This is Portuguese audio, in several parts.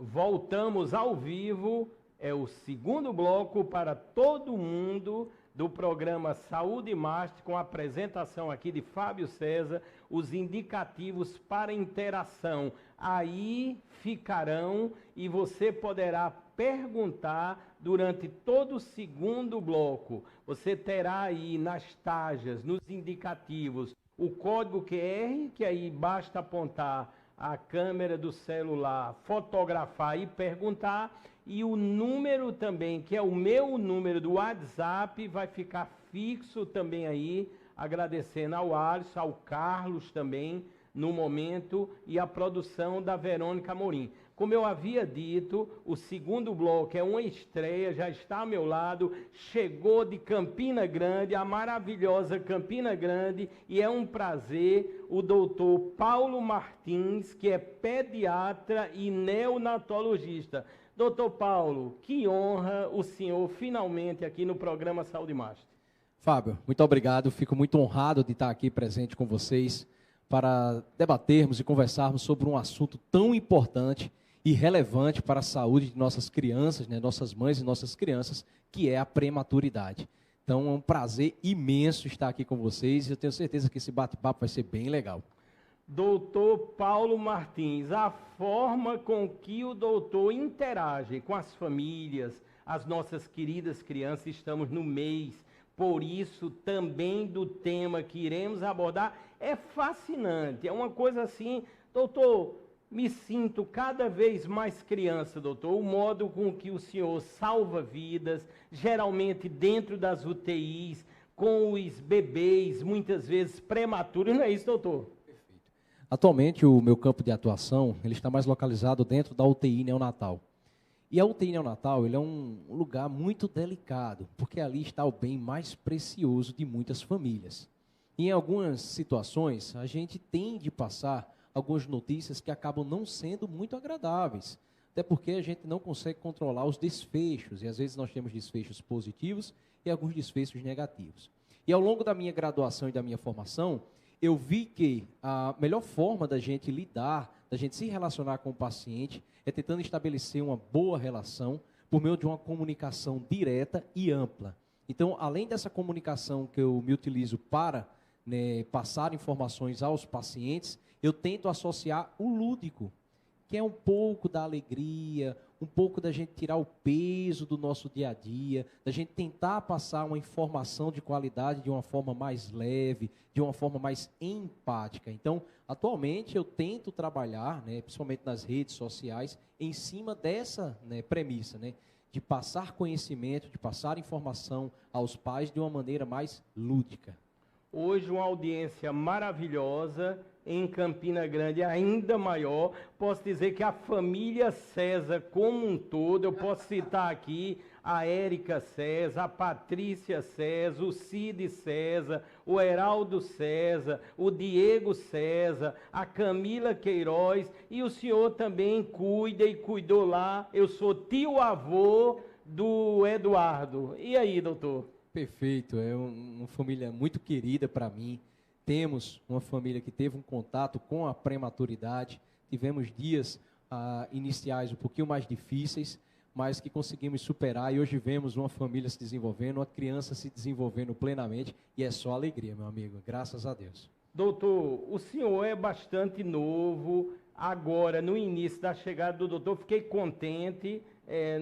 Voltamos ao vivo, é o segundo bloco para todo mundo do programa Saúde Master, com a apresentação aqui de Fábio César, os indicativos para interação. Aí ficarão e você poderá perguntar durante todo o segundo bloco. Você terá aí nas tajas, nos indicativos, o código QR, que aí basta apontar a câmera do celular, fotografar e perguntar, e o número também, que é o meu número do WhatsApp, vai ficar fixo também aí, agradecendo ao Alisson, ao Carlos também, no momento, e a produção da Verônica Amorim. Como eu havia dito, o segundo bloco é uma estreia, já está ao meu lado, chegou de Campina Grande, a maravilhosa Campina Grande, e é um prazer o doutor Paulo Martins, que é pediatra e neonatologista. Doutor Paulo, que honra o senhor finalmente aqui no programa Saúde Master. Fábio, muito obrigado, fico muito honrado de estar aqui presente com vocês para debatermos e conversarmos sobre um assunto tão importante e relevante para a saúde de nossas crianças, né, nossas mães e nossas crianças, que é a prematuridade. Então é um prazer imenso estar aqui com vocês e eu tenho certeza que esse bate-papo vai ser bem legal. Doutor Paulo Martins, a forma com que o doutor interage com as famílias, as nossas queridas crianças, estamos no mês, por isso também do tema que iremos abordar, é fascinante, é uma coisa assim, doutor, me sinto cada vez mais criança, doutor, o modo com que o senhor salva vidas, geralmente dentro das UTIs, com os bebês, muitas vezes prematuros, não é isso, doutor? Atualmente, o meu campo de atuação, ele está mais localizado dentro da UTI neonatal. E a UTI neonatal, ele é um lugar muito delicado, porque ali está o bem mais precioso de muitas famílias. E em algumas situações, a gente tem de passar algumas notícias que acabam não sendo muito agradáveis, até porque a gente não consegue controlar os desfechos, e às vezes nós temos desfechos positivos e alguns desfechos negativos. E ao longo da minha graduação e da minha formação, eu vi que a melhor forma da gente lidar, da gente se relacionar com o paciente, é tentando estabelecer uma boa relação por meio de uma comunicação direta e ampla. Então, além dessa comunicação que eu me utilizo para, né, passar informações aos pacientes, eu tento associar o lúdico, que é um pouco da alegria, um pouco da gente tirar o peso do nosso dia a dia, da gente tentar passar uma informação de qualidade de uma forma mais leve, de uma forma mais empática. Então, atualmente eu tento trabalhar, né, principalmente nas redes sociais, em cima dessa, né, premissa, né, de passar conhecimento, de passar informação aos pais de uma maneira mais lúdica. Hoje uma audiência maravilhosa em Campina Grande, ainda maior. Posso dizer que a família César como um todo, eu posso citar aqui a Érica César, a Patrícia César, o Cid César, o Heraldo César, o Diego César, a Camila Queiroz, e o senhor também cuida e cuidou lá. Eu sou tio-avô do Eduardo. E aí, doutor? Perfeito, é uma família muito querida para mim. Temos uma família que teve um contato com a prematuridade, tivemos dias iniciais um pouquinho mais difíceis, mas que conseguimos superar e hoje vemos uma família se desenvolvendo, uma criança se desenvolvendo plenamente e é só alegria, meu amigo, graças a Deus. Doutor, o senhor é bastante novo, agora no início da chegada do doutor fiquei contente,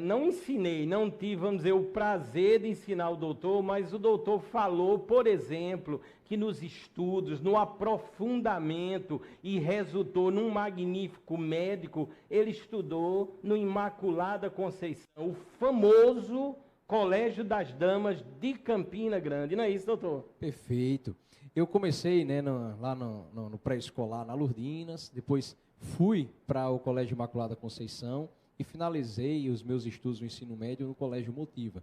não ensinei, não tive, vamos dizer, o prazer de ensinar o doutor, mas o doutor falou, por exemplo, que nos estudos, no aprofundamento e resultou num magnífico médico, ele estudou no Imaculada Conceição, o famoso Colégio das Damas de Campina Grande, não é isso, doutor? Perfeito. Eu comecei, né, lá no pré-escolar, na Lourdinas, depois fui para o Colégio Imaculada Conceição, e finalizei os meus estudos no ensino médio no Colégio Motiva.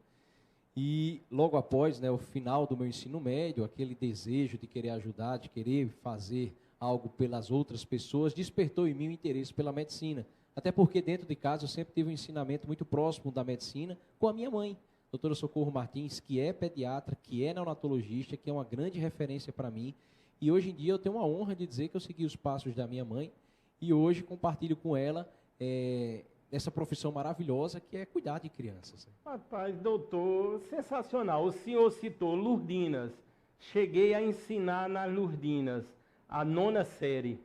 E logo após, né, o final do meu ensino médio, aquele desejo de querer ajudar, de querer fazer algo pelas outras pessoas, despertou em mim o interesse pela medicina. Até porque dentro de casa eu sempre tive um ensinamento muito próximo da medicina com a minha mãe, doutora Socorro Martins, que é pediatra, que é neonatologista, que é uma grande referência para mim. E hoje em dia eu tenho a honra de dizer que eu segui os passos da minha mãe e hoje compartilho com ela essa profissão maravilhosa que é cuidar de crianças. Rapaz, doutor, sensacional. O senhor citou Lourdinas. Cheguei a ensinar nas Lourdinas, a 9ª série.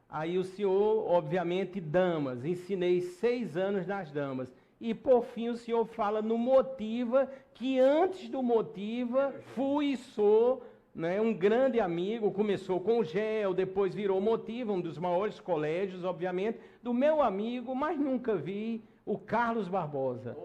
Aí o senhor, obviamente, damas. Ensinei 6 anos nas damas. E, por fim, o senhor fala no Motiva, que antes do Motiva, fui e sou, né, um grande amigo. Começou com o GEL, depois virou Motiva, um dos maiores colégios, obviamente, do meu amigo, mas nunca vi, o Carlos Barbosa.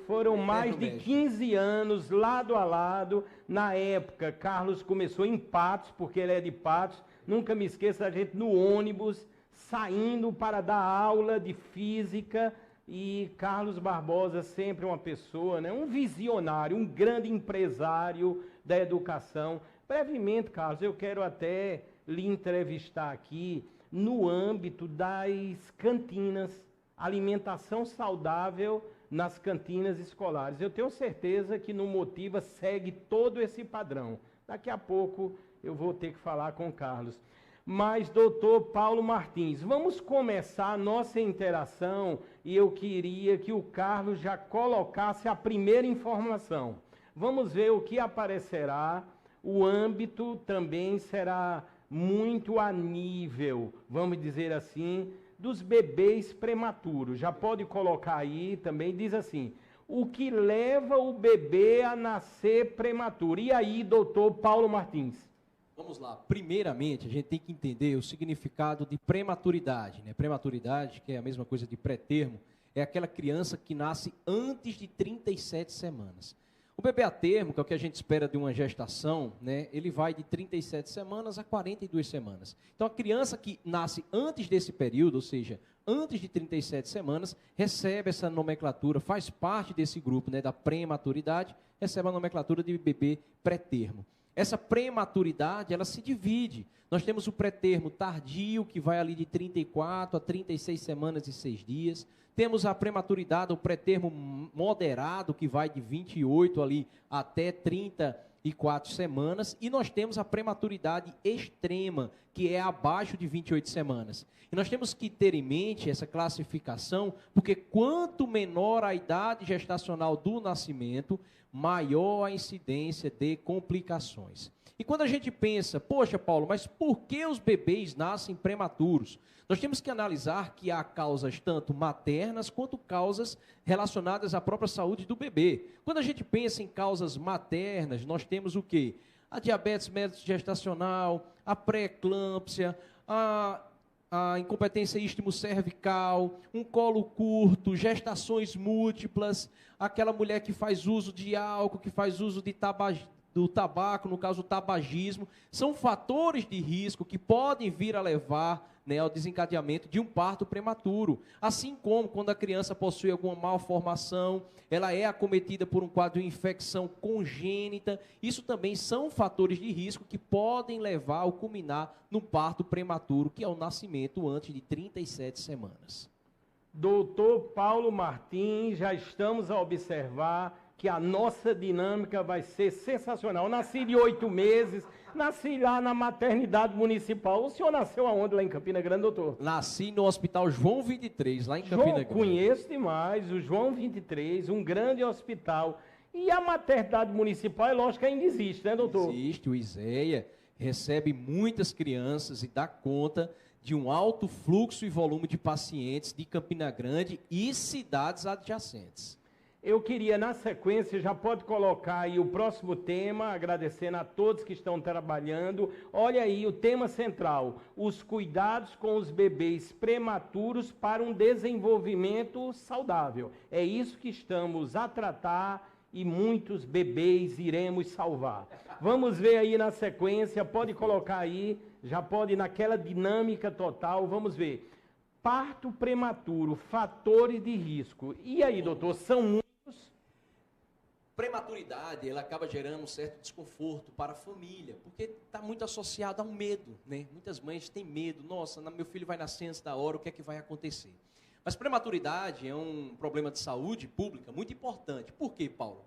Foram mais de 15 anos, lado a lado. Na época, Carlos começou em Patos, porque ele é de Patos. Nunca me esqueço da gente no ônibus, saindo para dar aula de física. E Carlos Barbosa, sempre uma pessoa, né, um visionário, um grande empresário da educação. Brevemente, Carlos, eu quero até lhe entrevistar aqui no âmbito das cantinas, alimentação saudável nas cantinas escolares. Eu tenho certeza que no Motiva segue todo esse padrão. Daqui a pouco eu vou ter que falar com o Carlos. Mas, doutor Paulo Martins, vamos começar a nossa interação e eu queria que o Carlos já colocasse a primeira informação. Vamos ver o que aparecerá. O âmbito também será muito a nível, vamos dizer assim, dos bebês prematuros. Já pode colocar aí também, diz assim, o que leva o bebê a nascer prematuro. E aí, doutor Paulo Martins? Vamos lá. Primeiramente, a gente tem que entender o significado de prematuridade, né? Prematuridade, que é a mesma coisa de pré-termo, é aquela criança que nasce antes de 37 semanas. O bebê a termo, que é o que a gente espera de uma gestação, né, ele vai de 37 semanas a 42 semanas. Então, a criança que nasce antes desse período, ou seja, antes de 37 semanas, recebe essa nomenclatura, faz parte desse grupo, né, da prematuridade, recebe a nomenclatura de bebê pré-termo. Essa prematuridade, ela se divide. Nós temos o pré-termo tardio, que vai ali de 34 a 36 semanas e 6 dias. Temos a prematuridade, o pré-termo moderado, que vai de 28 ali até 34 semanas. E nós temos a prematuridade extrema, que é abaixo de 28 semanas. E nós temos que ter em mente essa classificação, porque quanto menor a idade gestacional do nascimento, maior a incidência de complicações. E quando a gente pensa, poxa, Paulo, mas por que os bebês nascem prematuros? Nós temos que analisar que há causas tanto maternas quanto causas relacionadas à própria saúde do bebê. Quando a gente pensa em causas maternas, nós temos o quê? A diabetes gestacional, a pré-eclâmpsia, a incompetência istmo-cervical, um colo curto, gestações múltiplas, aquela mulher que faz uso de álcool, que faz uso do tabaco, no caso o tabagismo, são fatores de risco que podem vir a levar, né, ao desencadeamento de um parto prematuro. Assim como quando a criança possui alguma malformação, ela é acometida por um quadro de infecção congênita, isso também são fatores de risco que podem levar ao culminar no parto prematuro, que é o nascimento antes de 37 semanas. Doutor Paulo Martins, já estamos a observar que a nossa dinâmica vai ser sensacional. Eu nasci de 8 meses, nasci lá na maternidade municipal. O senhor nasceu aonde lá em Campina Grande, doutor? Nasci no Hospital João 23, lá em Campina Grande. Conheço demais o João 23, um grande hospital. E a maternidade municipal, é lógico que ainda existe, né, doutor? Existe, o ISEA recebe muitas crianças e dá conta de um alto fluxo e volume de pacientes de Campina Grande e cidades adjacentes. Eu queria, na sequência, já pode colocar aí o próximo tema, agradecendo a todos que estão trabalhando. Olha aí o tema central, os cuidados com os bebês prematuros para um desenvolvimento saudável. É isso que estamos a tratar e muitos bebês iremos salvar. Vamos ver aí na sequência, pode colocar aí, já pode naquela dinâmica total, vamos ver. Parto prematuro, fatores de risco. E aí, doutor, são muitos? Prematuridade, ela acaba gerando um certo desconforto para a família, porque está muito associado ao medo, né? Muitas mães têm medo, nossa, meu filho vai nascer antes da hora, o que é que vai acontecer? Mas prematuridade é um problema de saúde pública muito importante. Por quê, Paulo?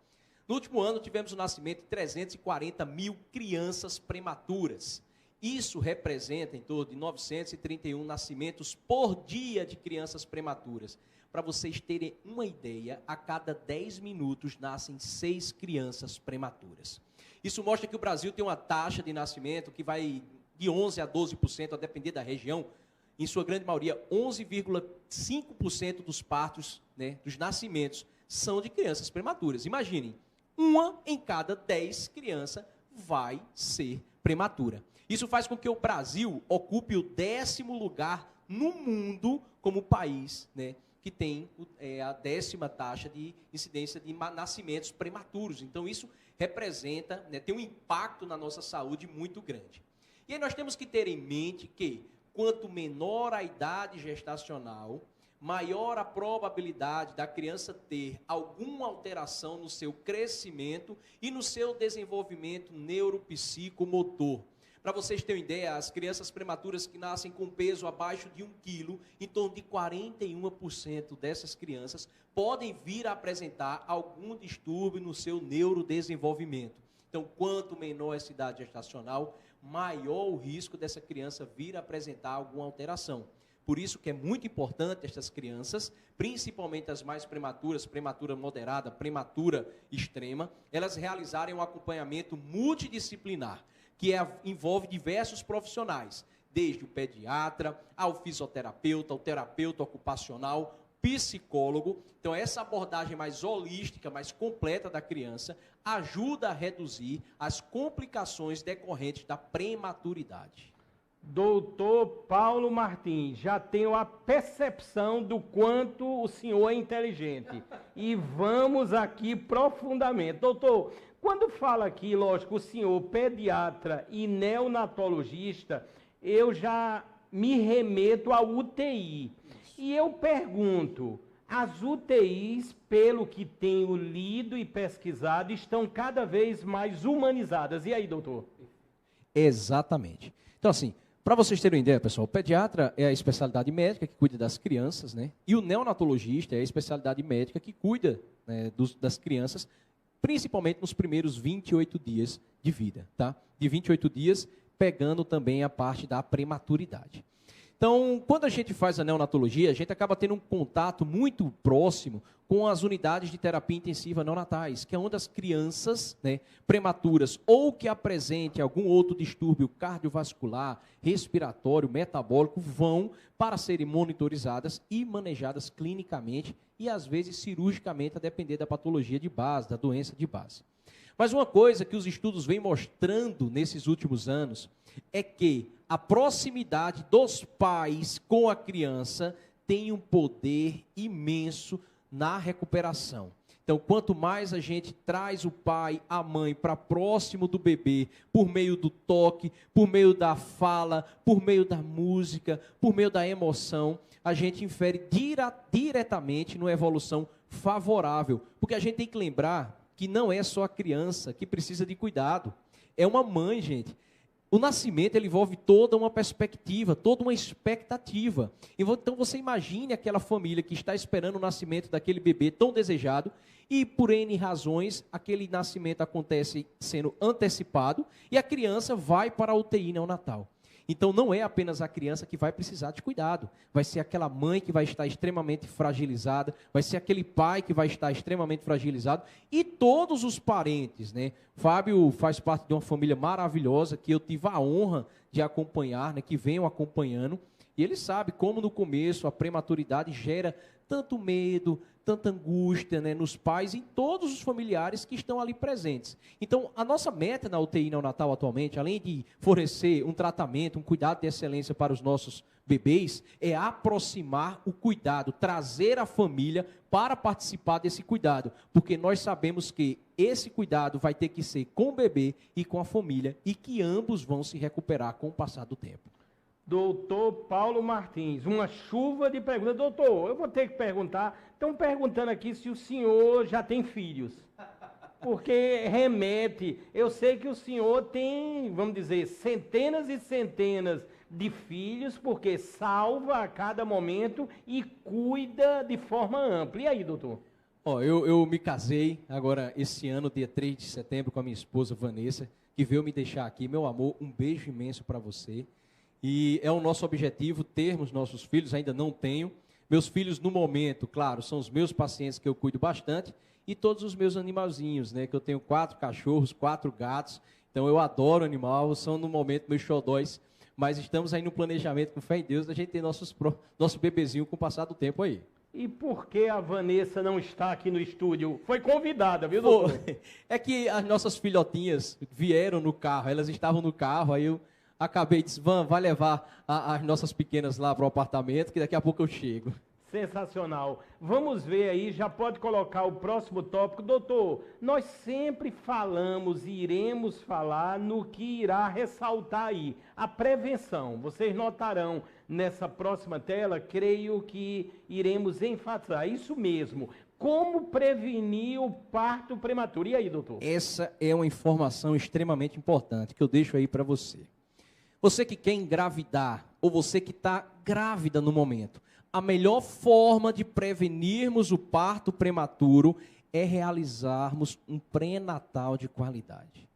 No último ano tivemos o nascimento de 340 mil crianças prematuras. Isso representa em torno de 931 nascimentos por dia de crianças prematuras. Para vocês terem uma ideia, a cada 10 minutos nascem 6 crianças prematuras. Isso mostra que o Brasil tem uma taxa de nascimento que vai de 11% a 12%, a depender da região. Em sua grande maioria, 11,5% dos partos, né, dos nascimentos, são de crianças prematuras. Imaginem, uma em cada 10 crianças vai ser prematura. Isso faz com que o Brasil ocupe o 10º lugar no mundo como país, né, que tem a 10ª taxa de incidência de nascimentos prematuros. Então, isso representa, né, tem um impacto na nossa saúde muito grande. E aí nós temos que ter em mente que, quanto menor a idade gestacional, maior a probabilidade da criança ter alguma alteração no seu crescimento e no seu desenvolvimento neuropsicomotor. Para vocês terem uma ideia, as crianças prematuras que nascem com peso abaixo de 1 quilo, em torno de 41% dessas crianças podem vir a apresentar algum distúrbio no seu neurodesenvolvimento. Então, quanto menor essa idade gestacional, maior o risco dessa criança vir a apresentar alguma alteração. Por isso que é muito importante essas crianças, principalmente as mais prematuras, prematura moderada, prematura extrema, elas realizarem um acompanhamento multidisciplinar, que envolve diversos profissionais, desde o pediatra, ao fisioterapeuta, ao terapeuta ocupacional, psicólogo. Então, essa abordagem mais holística, mais completa da criança, ajuda a reduzir as complicações decorrentes da prematuridade. Doutor Paulo Martins, já tenho a percepção do quanto o senhor é inteligente. E vamos aqui profundamente. Doutor, quando fala aqui, lógico, o senhor pediatra e neonatologista, eu já me remeto à UTI. E eu pergunto, as UTIs, pelo que tenho lido e pesquisado, estão cada vez mais humanizadas. E aí, doutor? Exatamente. Então, assim, para vocês terem uma ideia, pessoal, o pediatra é a especialidade médica que cuida das crianças, né? E o neonatologista é a especialidade médica que cuida, né, das crianças, principalmente nos primeiros 28 dias de vida, tá? De 28 dias, pegando também a parte da prematuridade. Então, quando a gente faz a neonatologia, a gente acaba tendo um contato muito próximo com as unidades de terapia intensiva neonatais, que é onde as crianças, né, prematuras ou que apresentem algum outro distúrbio cardiovascular, respiratório, metabólico, vão para serem monitorizadas e manejadas clinicamente e, às vezes, cirurgicamente, a depender da patologia de base, da doença de base. Mas uma coisa que os estudos vêm mostrando nesses últimos anos é que a proximidade dos pais com a criança tem um poder imenso na recuperação. Então, quanto mais a gente traz o pai, a mãe para próximo do bebê, por meio do toque, por meio da fala, por meio da música, por meio da emoção, a gente infere diretamente numa evolução favorável. Porque a gente tem que lembrar que não é só a criança que precisa de cuidado. É uma mãe, gente. O nascimento ele envolve toda uma perspectiva, toda uma expectativa. Então você imagine aquela família que está esperando o nascimento daquele bebê tão desejado e por N razões aquele nascimento acontece sendo antecipado e a criança vai para a UTI neonatal. Então não é apenas a criança que vai precisar de cuidado, vai ser aquela mãe que vai estar extremamente fragilizada, vai ser aquele pai que vai estar extremamente fragilizado e todos os parentes, né? Fábio faz parte de uma família maravilhosa que eu tive a honra de acompanhar, né? Que venham acompanhando e ele sabe como no começo a prematuridade gera tanto medo, tanta angústia, né, nos pais e em todos os familiares que estão ali presentes. Então, a nossa meta na UTI neonatal atualmente, além de fornecer um tratamento, um cuidado de excelência para os nossos bebês, é aproximar o cuidado, trazer a família para participar desse cuidado, porque nós sabemos que esse cuidado vai ter que ser com o bebê e com a família e que ambos vão se recuperar com o passar do tempo. Doutor Paulo Martins, uma chuva de perguntas. Doutor, eu vou ter que perguntar. Estão perguntando aqui se o senhor já tem filhos. Porque remete. Eu sei que o senhor tem, vamos dizer, centenas e centenas de filhos, porque salva a cada momento e cuida de forma ampla. E aí, doutor? Eu me casei agora esse ano, dia 3 de setembro, com a minha esposa Vanessa. que veio me deixar aqui. Meu amor, um beijo imenso para você. E é o nosso objetivo termos nossos filhos, ainda não tenho. Meus filhos, no momento, claro, são os meus pacientes que eu cuido bastante, e todos os meus animalzinhos, né? Que eu tenho 4 cachorros, 4 gatos, então eu adoro animal, são no momento meus xodóis, mas estamos aí no planejamento, com fé em Deus, da gente ter nosso bebezinho com o passar do tempo aí. E por que a Vanessa não está aqui no estúdio? Foi convidada, viu, doutor? É que as nossas filhotinhas vieram no carro, elas estavam no carro, aí eu acabei e disse, vai levar as nossas pequenas lá para o apartamento, que daqui a pouco eu chego. Sensacional. Vamos ver aí, já pode colocar o próximo tópico. Doutor, nós sempre falamos e iremos falar no que irá ressaltar aí, a prevenção. Vocês notarão nessa próxima tela, creio que iremos enfatizar isso mesmo. Como prevenir o parto prematuro? E aí, doutor? Essa é uma informação extremamente importante que eu deixo aí para você. Você que quer engravidar, ou você que está grávida no momento, a melhor forma de prevenirmos o parto prematuro é realizarmos um pré-natal de qualidade.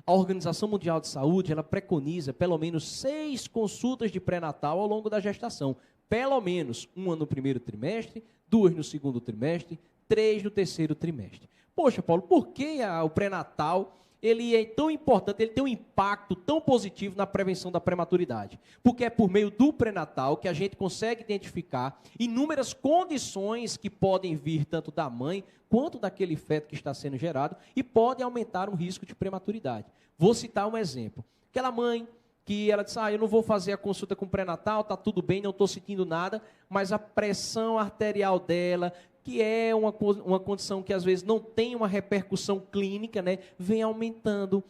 A Organização Mundial de Saúde, ela preconiza pelo menos 6 consultas de pré-natal ao longo da gestação. Pelo menos 1 no primeiro trimestre, 2 no segundo trimestre, 3 no terceiro trimestre. Poxa, Paulo, por que o pré-natal ele é tão importante, ele tem um impacto tão positivo na prevenção da prematuridade? Porque é por meio do pré-natal que a gente consegue identificar inúmeras condições que podem vir tanto da mãe quanto daquele feto que está sendo gerado e podem aumentar o risco de prematuridade. Vou citar um exemplo. Aquela mãe que ela disse, eu não vou fazer a consulta com pré-natal, está tudo bem, não estou sentindo nada, mas a pressão arterial dela, que é uma condição que às vezes não tem uma repercussão clínica, né? Vem aumentando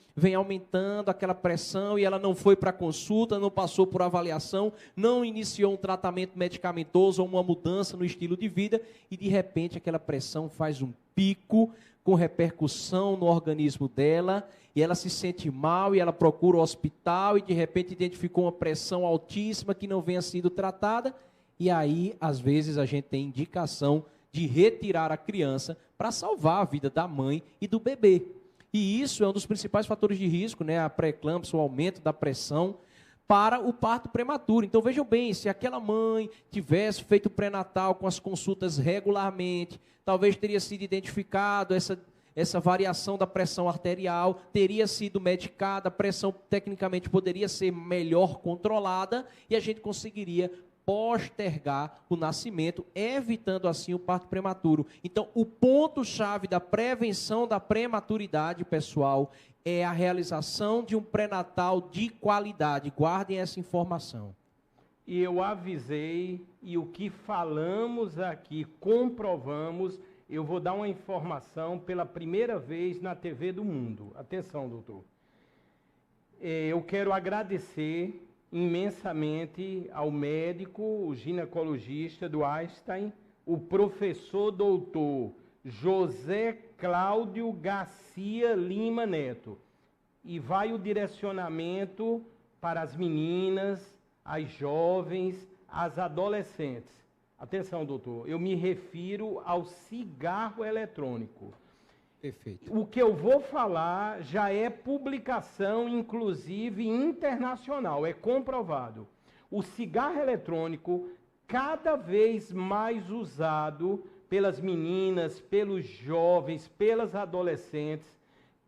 aquela pressão e ela não foi para a consulta, não passou por avaliação, não iniciou um tratamento medicamentoso ou uma mudança no estilo de vida e de repente aquela pressão faz um pico com repercussão no organismo dela e ela se sente mal e ela procura o hospital e de repente identificou uma pressão altíssima que não venha sido tratada e aí às vezes a gente tem indicação de retirar a criança para salvar a vida da mãe e do bebê. E isso é um dos principais fatores de risco, né? A pré-eclâmpsia, o aumento da pressão para o parto prematuro. Então vejam bem, se aquela mãe tivesse feito pré-natal com as consultas regularmente, talvez teria sido identificado essa variação da pressão arterial, teria sido medicada, a pressão tecnicamente poderia ser melhor controlada e a gente conseguiria postergar o nascimento, evitando assim o parto prematuro. Então, o ponto-chave da prevenção da prematuridade, pessoal, é a realização de um pré-natal de qualidade. Guardem essa informação. E eu avisei, e o que falamos aqui, comprovamos, eu vou dar uma informação pela primeira vez na TV do mundo. Atenção, doutor. Eu quero agradecer imensamente ao médico, o ginecologista do Einstein, o professor doutor José Cláudio Garcia Lima Neto. E vai o direcionamento para as meninas, as jovens, as adolescentes. Atenção, doutor, eu me refiro ao cigarro eletrônico. Perfeito. O que eu vou falar já é publicação, inclusive internacional, é comprovado. O cigarro eletrônico, cada vez mais usado pelas meninas, pelos jovens, pelas adolescentes,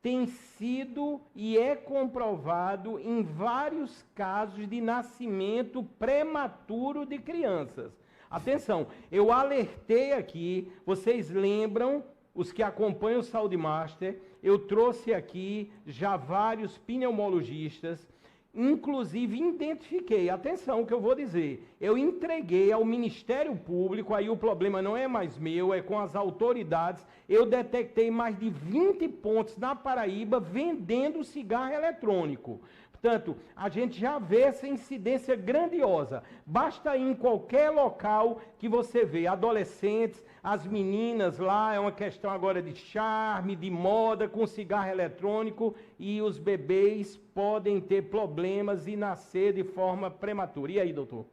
tem sido e é comprovado em vários casos de nascimento prematuro de crianças. Atenção, eu alertei aqui, vocês lembram, os que acompanham o Saúde Master, eu trouxe aqui já vários pneumologistas, inclusive identifiquei, atenção o que eu vou dizer, eu entreguei ao Ministério Público, aí o problema não é mais meu, é com as autoridades, eu detectei mais de 20 pontos na Paraíba vendendo cigarro eletrônico. Portanto, a gente já vê essa incidência grandiosa. Basta ir em qualquer local que você vê adolescentes, as meninas lá, é uma questão agora de charme, de moda, com cigarro eletrônico, e os bebês podem ter problemas e nascer de forma prematura. E aí, doutor?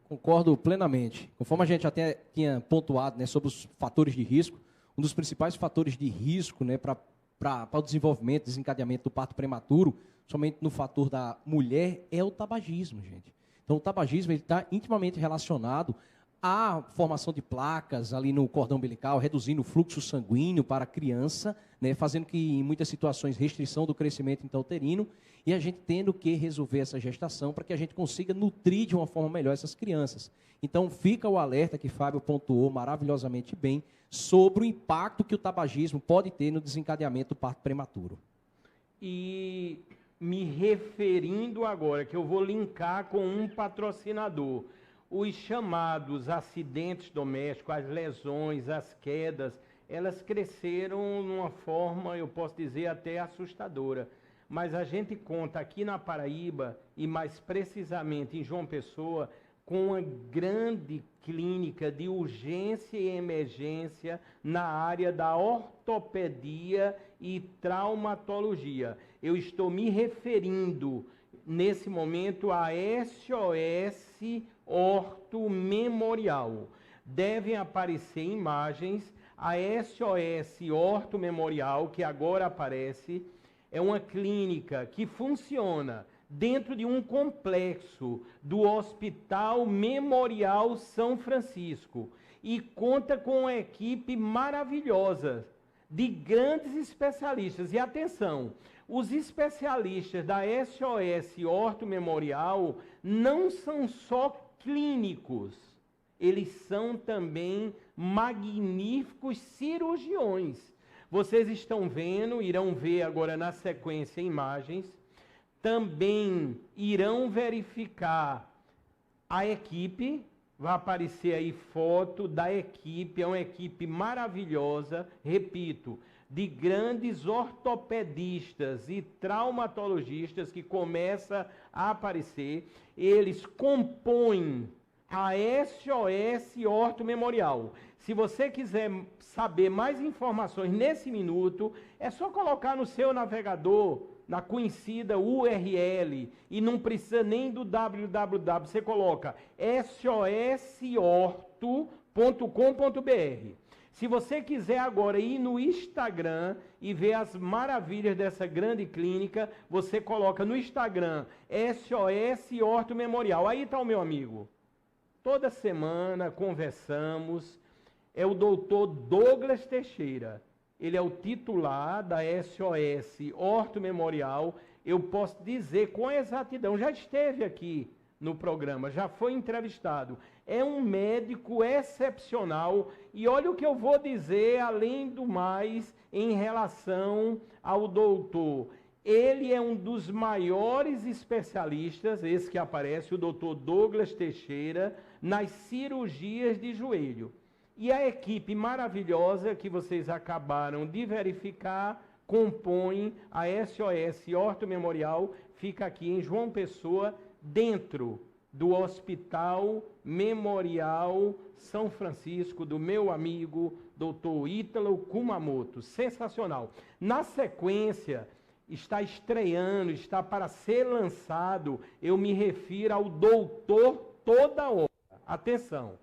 Concordo plenamente. Conforme a gente até tinha pontuado, né, sobre os fatores de risco, um dos principais fatores de risco, né, para para o desenvolvimento, desencadeamento do parto prematuro, somente no fator da mulher, é o tabagismo, gente. Então, o tabagismo está intimamente relacionado à formação de placas ali no cordão umbilical, reduzindo o fluxo sanguíneo para a criança, né, fazendo que, em muitas situações, restrição do crescimento intrauterino, e a gente tendo que resolver essa gestação para que a gente consiga nutrir de uma forma melhor essas crianças. Então, fica o alerta que Fábio pontuou maravilhosamente bem sobre o impacto que o tabagismo pode ter no desencadeamento do parto prematuro. E me referindo agora, que eu vou linkar com um patrocinador, os chamados acidentes domésticos, as lesões, as quedas, elas cresceram de uma forma, eu posso dizer, até assustadora. Mas a gente conta aqui na Paraíba, e mais precisamente em João Pessoa, com uma grande clínica de urgência e emergência na área da ortopedia e traumatologia. Eu estou me referindo, nesse momento, a SOS Orto Memorial. Devem aparecer imagens. A SOS Orto Memorial, que agora aparece, é uma clínica que funciona dentro de um complexo do Hospital Memorial São Francisco e conta com uma equipe maravilhosa de grandes especialistas. E atenção, os especialistas da SOS Orto Memorial não são só clínicos, eles são também magníficos cirurgiões. Vocês estão vendo, irão ver agora na sequência imagens, também irão verificar a equipe, vai aparecer aí foto da equipe, é uma equipe maravilhosa, repito, de grandes ortopedistas e traumatologistas que começa a aparecer. Eles compõem a SOS Orto Memorial. Se você quiser saber mais informações nesse minuto, é só colocar no seu navegador, na conhecida URL, e não precisa nem do www, você coloca sosorto.com.br. Se você quiser agora ir no Instagram e ver as maravilhas dessa grande clínica, você coloca no Instagram SOS Orto Memorial. Aí está o meu amigo. Toda semana conversamos. É o doutor Douglas Teixeira. Ele é o titular da SOS Orto Memorial. Eu posso dizer com exatidão, já esteve aqui no programa, já foi entrevistado. É um médico excepcional. E olha o que eu vou dizer, além do mais, em relação ao doutor. Ele é um dos maiores especialistas, esse que aparece, o doutor Douglas Teixeira, nas cirurgias de joelho. E a equipe maravilhosa que vocês acabaram de verificar compõe a SOS Orto Memorial, fica aqui em João Pessoa, dentro do Hospital Memorial São Francisco, do meu amigo doutor Ítalo Kumamoto. Sensacional. Na sequência, está estreando, está para ser lançado, eu me refiro ao Doutor Toda Hora. Atenção,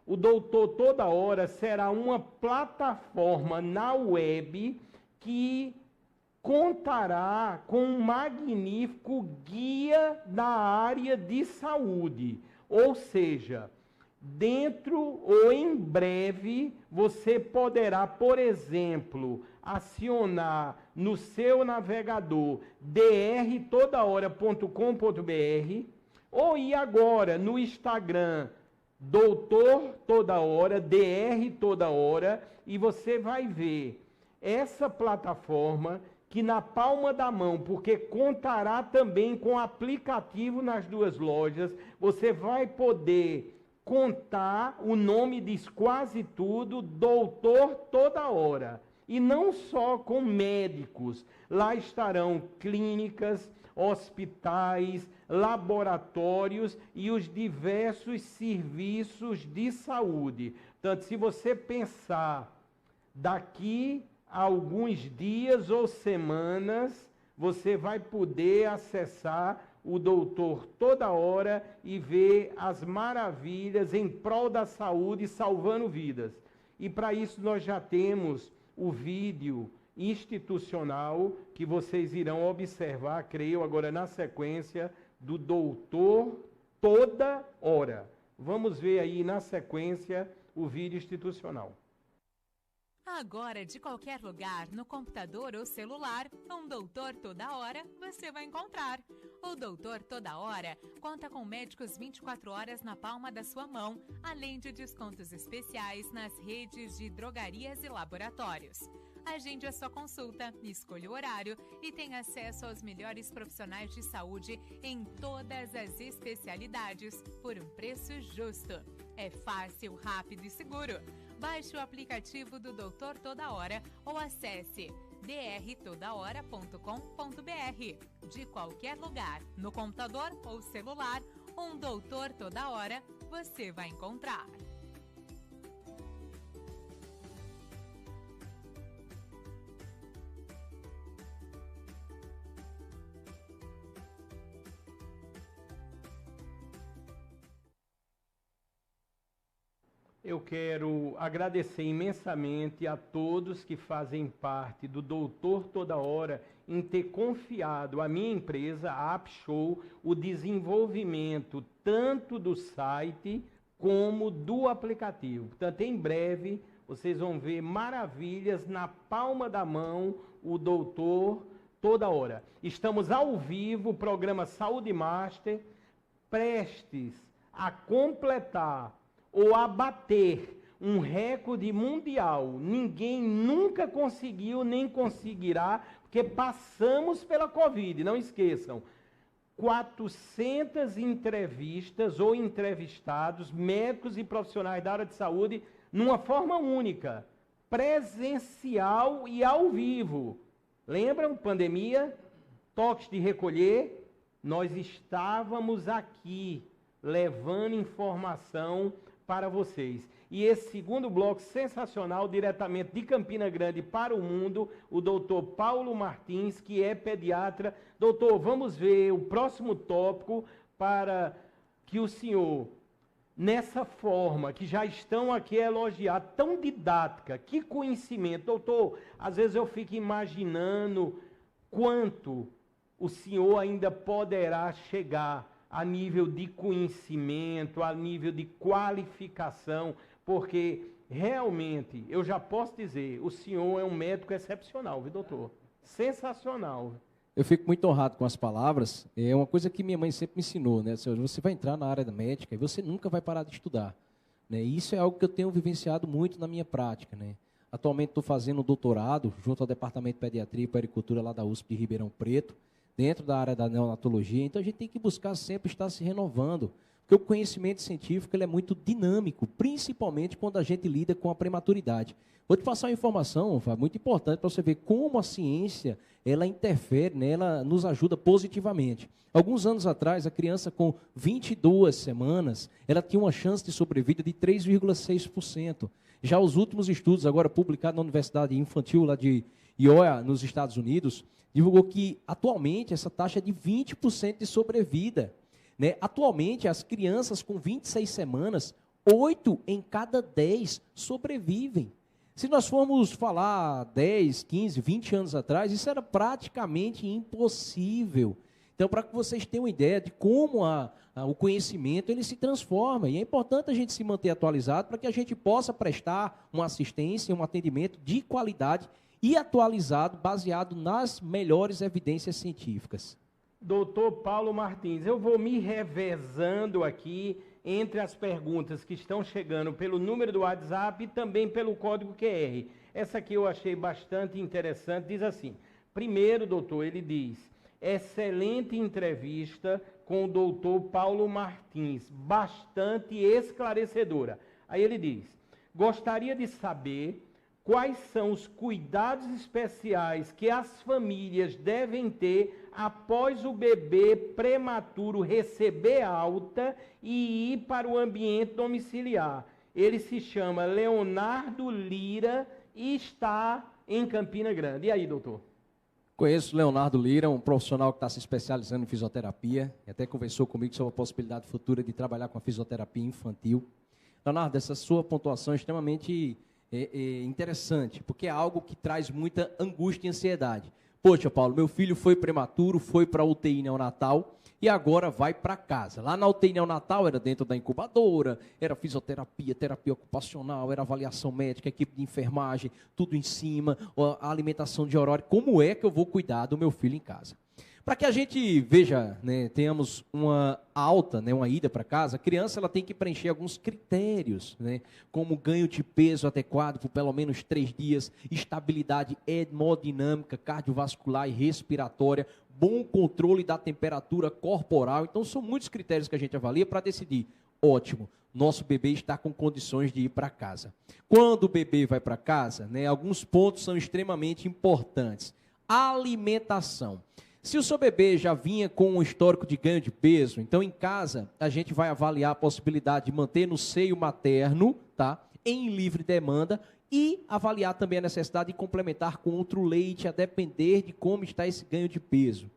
o Doutor Toda Hora será uma plataforma na web que contará com um magnífico guia da área de saúde. Ou seja, dentro ou em breve, você poderá, por exemplo, acionar no seu navegador drtodahora.com.br ou ir agora no Instagram Doutor Toda Hora, DR Toda Hora, e você vai ver essa plataforma que na palma da mão, porque contará também com aplicativo nas duas lojas, você vai poder contar, o nome diz quase tudo, Doutor Toda Hora. E não só com médicos, lá estarão clínicas, hospitais, laboratórios e os diversos serviços de saúde. Portanto, se você pensar daqui a alguns dias ou semanas, você vai poder acessar o Doutor Toda Hora e ver as maravilhas em prol da saúde, salvando vidas. E para isso nós já temos o vídeo institucional que vocês irão observar, creio, agora na sequência, do doutor toda hora. Vamos ver aí na sequência o vídeo institucional. Agora, de qualquer lugar, no computador ou celular, um doutor toda hora você vai encontrar. O Doutor Toda Hora conta com médicos 24 horas na palma da sua mão, além de descontos especiais nas redes de drogarias e laboratórios. Agende a sua consulta, escolha o horário e tenha acesso aos melhores profissionais de saúde em todas as especialidades, por um preço justo. É fácil, rápido e seguro. Baixe o aplicativo do Doutor Toda Hora ou acesse drtodahora.com.br. De qualquer lugar, no computador ou celular, um Doutor Toda Hora você vai encontrar. Eu quero agradecer imensamente a todos que fazem parte do Doutor Toda Hora em ter confiado à minha empresa, a AppShow, o desenvolvimento tanto do site como do aplicativo. Portanto, em breve, vocês vão ver maravilhas na palma da mão, o Doutor Toda Hora. Estamos ao vivo, o programa Saúde Master, prestes a completar ou abater um recorde mundial. Ninguém nunca conseguiu, nem conseguirá, porque passamos pela Covid, não esqueçam. 400 entrevistas ou entrevistados, médicos e profissionais da área de saúde, numa forma única, presencial e ao vivo. Lembram? Pandemia, toques de recolher, nós estávamos aqui, levando informação para vocês. E esse segundo bloco sensacional, diretamente de Campina Grande para o mundo, o doutor Paulo Martins, que é pediatra. Doutor, vamos ver o próximo tópico para que o senhor, nessa forma, que já estão aqui a elogiar, tão didática, que conhecimento. Doutor, às vezes eu fico imaginando quanto o senhor ainda poderá chegar a nível de conhecimento, a nível de qualificação, porque realmente, eu já posso dizer, o senhor é um médico excepcional, viu, doutor? Sensacional. Eu fico muito honrado com as palavras. É uma coisa que minha mãe sempre me ensinou, né? Você vai entrar na área da médica e você nunca vai parar de estudar, né? E isso é algo que eu tenho vivenciado muito na minha prática, né? Atualmente estou fazendo um doutorado junto ao Departamento de Pediatria e Puericultura lá da USP de Ribeirão Preto, dentro da área da neonatologia. Então a gente tem que buscar sempre estar se renovando, porque o conhecimento científico ele é muito dinâmico, principalmente quando a gente lida com a prematuridade. Vou te passar uma informação, Fábio, muito importante para você ver como a ciência ela interfere, né, ela nos ajuda positivamente. Alguns anos atrás, a criança com 22 semanas, ela tinha uma chance de sobrevida de 3,6%. Já os últimos estudos, agora publicados na Universidade Infantil lá de Iowa, nos Estados Unidos, divulgou que, atualmente, essa taxa é de 20% de sobrevida. Né? Atualmente, as crianças com 26 semanas, 8 em cada 10 sobrevivem. Se nós formos falar 10, 15, 20 anos atrás, isso era praticamente impossível. Então, para que vocês tenham uma ideia de como o conhecimento ele se transforma. E é importante a gente se manter atualizado para que a gente possa prestar uma assistência, um atendimento de qualidade e atualizado, baseado nas melhores evidências científicas. Doutor Paulo Martins, eu vou me revezando aqui entre as perguntas que estão chegando pelo número do WhatsApp e também pelo código QR. Essa aqui eu achei bastante interessante, diz assim, primeiro, doutor, ele diz, excelente entrevista com o doutor Paulo Martins, bastante esclarecedora. Aí ele diz, gostaria de saber quais são os cuidados especiais que as famílias devem ter após o bebê prematuro receber alta e ir para o ambiente domiciliar. Ele se chama Leonardo Lira e está em Campina Grande. E aí, doutor? Conheço o Leonardo Lira, um profissional que está se especializando em fisioterapia, e até conversou comigo sobre a possibilidade futura de trabalhar com a fisioterapia infantil. Leonardo, essa sua pontuação é extremamente interessante, porque é algo que traz muita angústia e ansiedade. Poxa, Paulo, meu filho foi prematuro, foi para a UTI neonatal e agora vai para casa. Lá na UTI neonatal era dentro da incubadora, era fisioterapia, terapia ocupacional, era avaliação médica, equipe de enfermagem, tudo em cima, a alimentação de horário. Como é que eu vou cuidar do meu filho em casa? Para que a gente veja, né, tenhamos uma alta, né, uma ida para casa, a criança ela tem que preencher alguns critérios, né, como ganho de peso adequado por pelo menos 3 dias, estabilidade hemodinâmica, cardiovascular e respiratória, bom controle da temperatura corporal. Então, são muitos critérios que a gente avalia para decidir. Ótimo, nosso bebê está com condições de ir para casa. Quando o bebê vai para casa, né, alguns pontos são extremamente importantes. Alimentação. Se o seu bebê já vinha com um histórico de ganho de peso, então em casa a gente vai avaliar a possibilidade de manter no seio materno, tá, em livre demanda, e avaliar também a necessidade de complementar com outro leite, a depender de como está esse ganho de peso.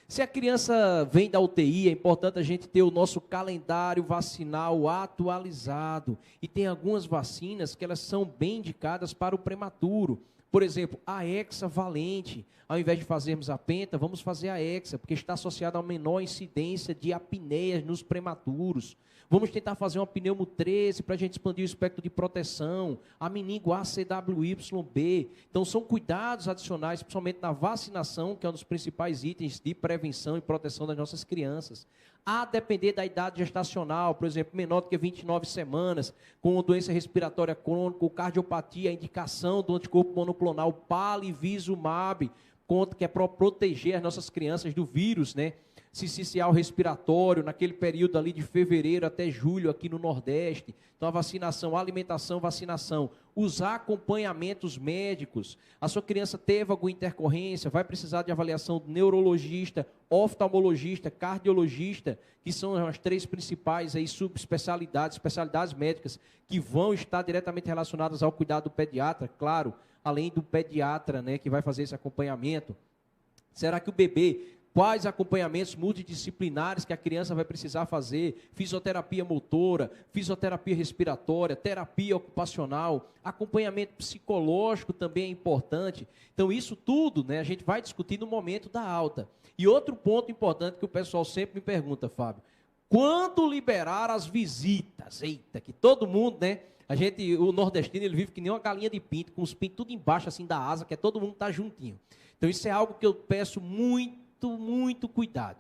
Se a criança vem da UTI, é importante a gente ter o nosso calendário vacinal atualizado. E tem algumas vacinas que elas são bem indicadas para o prematuro. Por exemplo, a hexavalente, ao invés de fazermos a penta, vamos fazer a hexa, porque está associada a menor incidência de apneias nos prematuros. Vamos tentar fazer uma pneumo 13 para a gente expandir o espectro de proteção, a meningo ACWYB. Então, são cuidados adicionais, principalmente na vacinação, que é um dos principais itens de prevenção e proteção das nossas crianças. A depender da idade gestacional, por exemplo, menor do que 29 semanas, com doença respiratória crônica, cardiopatia, a indicação do anticorpo monoclonal palivizumab, que é para proteger as nossas crianças do vírus, né? Sincicial respiratório, naquele período ali de fevereiro até julho aqui no Nordeste. Então, a vacinação, a alimentação, vacinação. Usar acompanhamentos médicos. A sua criança teve alguma intercorrência, vai precisar de avaliação do neurologista, oftalmologista, cardiologista, que são as 3 principais aí subespecialidades, especialidades médicas, que vão estar diretamente relacionadas ao cuidado do pediatra, claro, além do pediatra, né, que vai fazer esse acompanhamento. Será que o bebê... Quais acompanhamentos multidisciplinares que a criança vai precisar fazer? Fisioterapia motora, fisioterapia respiratória, terapia ocupacional, acompanhamento psicológico também é importante. Então, isso tudo, né, a gente vai discutir no momento da alta. E outro ponto importante que o pessoal sempre me pergunta, Fábio, quando liberar as visitas? Eita, que todo mundo, né? O nordestino, ele vive que nem uma galinha de pinto, com os pintos tudo embaixo assim da asa, que é todo mundo tá juntinho. Então, isso é algo que eu peço muito cuidado.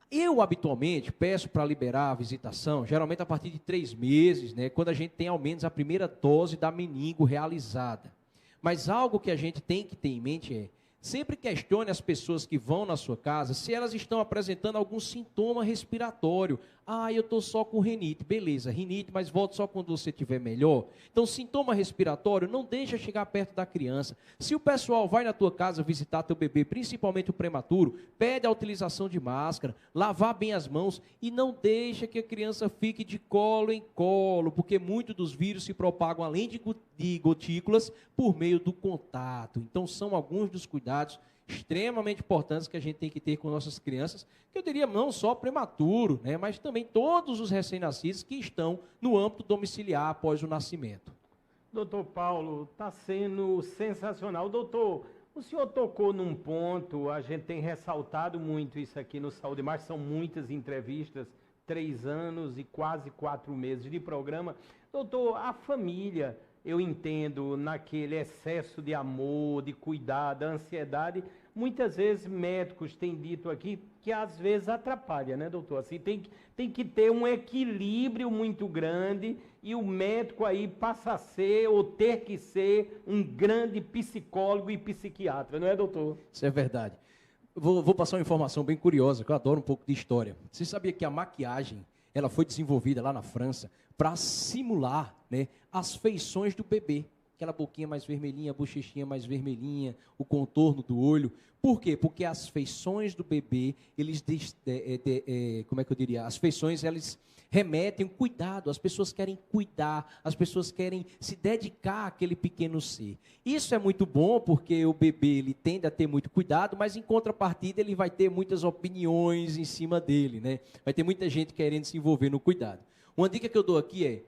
Eu, habitualmente, peço para liberar a visitação, geralmente a partir de 3 meses, né, quando a gente tem ao menos a primeira dose da meningo realizada. Mas algo que a gente tem que ter em mente é, sempre questione as pessoas que vão na sua casa se elas estão apresentando algum sintoma respiratório. Ah, eu estou só com rinite. Beleza, rinite, mas volte só quando você estiver melhor. Então, sintoma respiratório, não deixa chegar perto da criança. Se o pessoal vai na tua casa visitar teu bebê, principalmente o prematuro, pede a utilização de máscara, lavar bem as mãos e não deixa que a criança fique de colo em colo, porque muitos dos vírus se propagam além de gotículas por meio do contato. Então, são alguns dos cuidados extremamente importantes que a gente tem que ter com nossas crianças, que eu diria não só prematuro, né, mas também todos os recém-nascidos que estão no âmbito domiciliar após o nascimento. Doutor Paulo, está sendo sensacional. Doutor, o senhor tocou num ponto, a gente tem ressaltado muito isso aqui no Saúde Mais, são muitas entrevistas, 3 anos e quase 4 meses de programa. Doutor, a família, eu entendo, naquele excesso de amor, de cuidado, da ansiedade, muitas vezes médicos têm dito aqui que às vezes atrapalha, né, doutor? Assim, tem que ter um equilíbrio muito grande e o médico aí passa a ser ou ter que ser um grande psicólogo e psiquiatra, não é, doutor? Isso é verdade. Vou passar uma informação bem curiosa, que eu adoro um pouco de história. Você sabia que a maquiagem, ela foi desenvolvida lá na França para simular, né, as feições do bebê? Aquela boquinha mais vermelhinha, a bochechinha mais vermelhinha, o contorno do olho. Por quê? Porque as feições do bebê, como é que eu diria? As feições, elas remetem um cuidado. As pessoas querem cuidar, as pessoas querem se dedicar àquele pequeno ser. Isso é muito bom, porque o bebê, ele tende a ter muito cuidado, mas em contrapartida, ele vai ter muitas opiniões em cima dele, né? Vai ter muita gente querendo se envolver no cuidado. Uma dica que eu dou aqui é,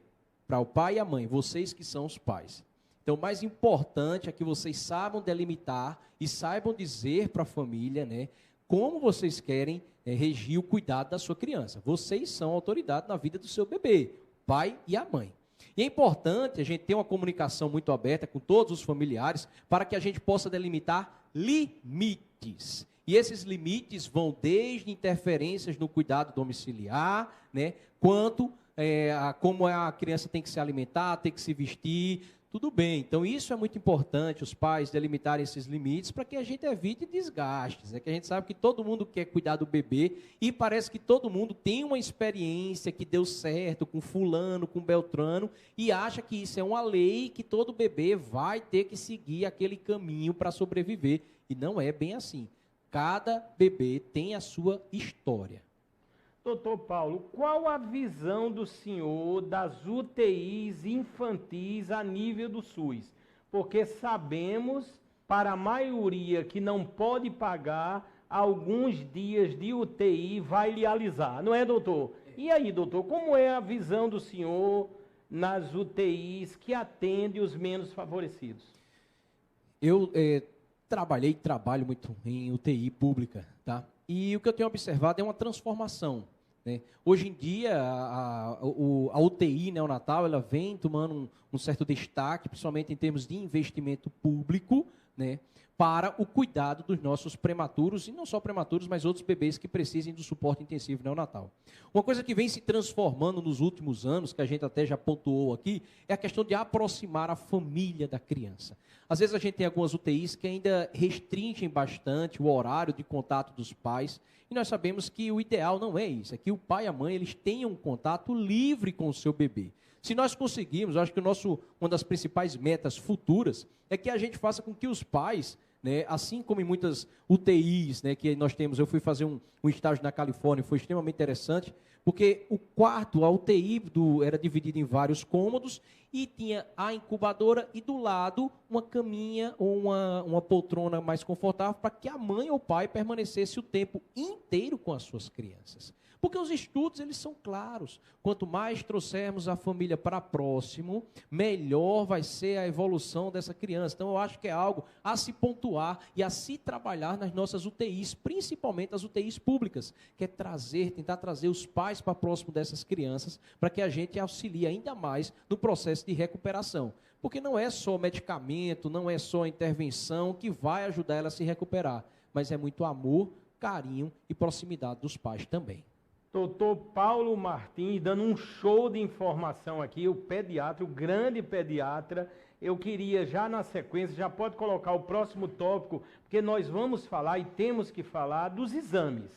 para o pai e a mãe, vocês que são os pais. Então, o mais importante é que vocês saibam delimitar e saibam dizer para a família, né, como vocês querem regir o cuidado da sua criança. Vocês são autoridade na vida do seu bebê, o pai e a mãe. E é importante a gente ter uma comunicação muito aberta com todos os familiares para que a gente possa delimitar limites. E esses limites vão desde interferências no cuidado domiciliar, né, quanto a como a criança tem que se alimentar, tem que se vestir, tudo bem. Então, isso é muito importante, os pais delimitarem esses limites para que a gente evite desgastes. Que a gente sabe que todo mundo quer cuidar do bebê e parece que todo mundo tem uma experiência que deu certo com fulano, com beltrano, e acha que isso é uma lei, que todo bebê vai ter que seguir aquele caminho para sobreviver. E não é bem assim. Cada bebê tem a sua história. Doutor Paulo, qual a visão do senhor das UTIs infantis a nível do SUS? Porque sabemos, para a maioria que não pode pagar, alguns dias de UTI vai lhe alisar, não é, doutor? E aí, doutor, como é a visão do senhor nas UTIs que atende os menos favorecidos? Eu trabalho muito em UTI pública, tá? E o que eu tenho observado é uma transformação, né? Hoje em dia, a UTI neonatal, ela vem tomando um certo destaque, principalmente em termos de investimento público, né, para o cuidado dos nossos prematuros, e não só prematuros, mas outros bebês que precisem do suporte intensivo neonatal. Uma coisa que vem se transformando nos últimos anos, que a gente até já pontuou aqui, é a questão de aproximar a família da criança. Às vezes a gente tem algumas UTIs que ainda restringem bastante o horário de contato dos pais, e nós sabemos que o ideal não é isso, é que o pai e a mãe eles tenham um contato livre com o seu bebê. Se nós conseguirmos, eu acho que uma das principais metas futuras é que a gente faça com que os pais, né, assim como em muitas UTIs, né, que nós temos, eu fui fazer um estágio na Califórnia, foi extremamente interessante, porque o quarto, a UTI era dividida em vários cômodos e tinha a incubadora e do lado uma caminha ou uma poltrona mais confortável para que a mãe ou o pai permanecesse o tempo inteiro com as suas crianças. Porque os estudos, eles são claros. Quanto mais trouxermos a família para próximo, melhor vai ser a evolução dessa criança. Então, eu acho que é algo a se pontuar e a se trabalhar nas nossas UTIs, principalmente as UTIs públicas, que é tentar trazer os pais para próximo dessas crianças, para que a gente auxilie ainda mais no processo de recuperação. Porque não é só medicamento, não é só intervenção que vai ajudar ela a se recuperar, mas é muito amor, carinho e proximidade dos pais também. Doutor Paulo Martins, dando um show de informação aqui, o pediatra, o grande pediatra. Eu queria já na sequência, já pode colocar o próximo tópico, porque nós vamos falar e temos que falar dos exames.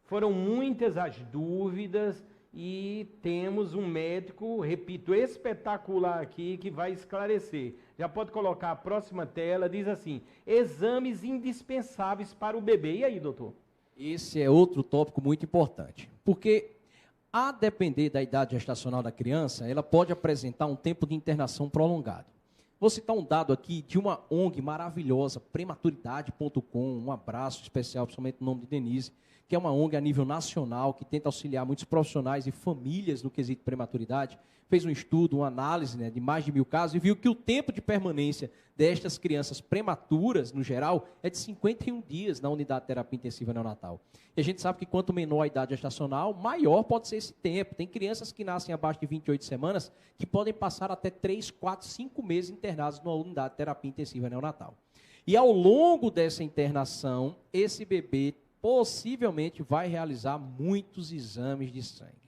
Foram muitas as dúvidas e temos um médico, repito, espetacular aqui que vai esclarecer. Já pode colocar a próxima tela, diz assim, exames indispensáveis para o bebê. E aí, doutor? Esse é outro tópico muito importante, porque a depender da idade gestacional da criança, ela pode apresentar um tempo de internação prolongado. Vou citar um dado aqui de uma ONG maravilhosa, prematuridade.com, um abraço especial, principalmente no nome de Denise, que é uma ONG a nível nacional, que tenta auxiliar muitos profissionais e famílias no quesito prematuridade, fez um estudo, uma análise, né, de mais de 1000 casos e viu que o tempo de permanência destas crianças prematuras, no geral, é de 51 dias na unidade de terapia intensiva neonatal. E a gente sabe que quanto menor a idade gestacional, maior pode ser esse tempo. Tem crianças que nascem abaixo de 28 semanas que podem passar até 3, 4, 5 meses internados numa unidade de terapia intensiva neonatal. E ao longo dessa internação, esse bebê possivelmente vai realizar muitos exames de sangue.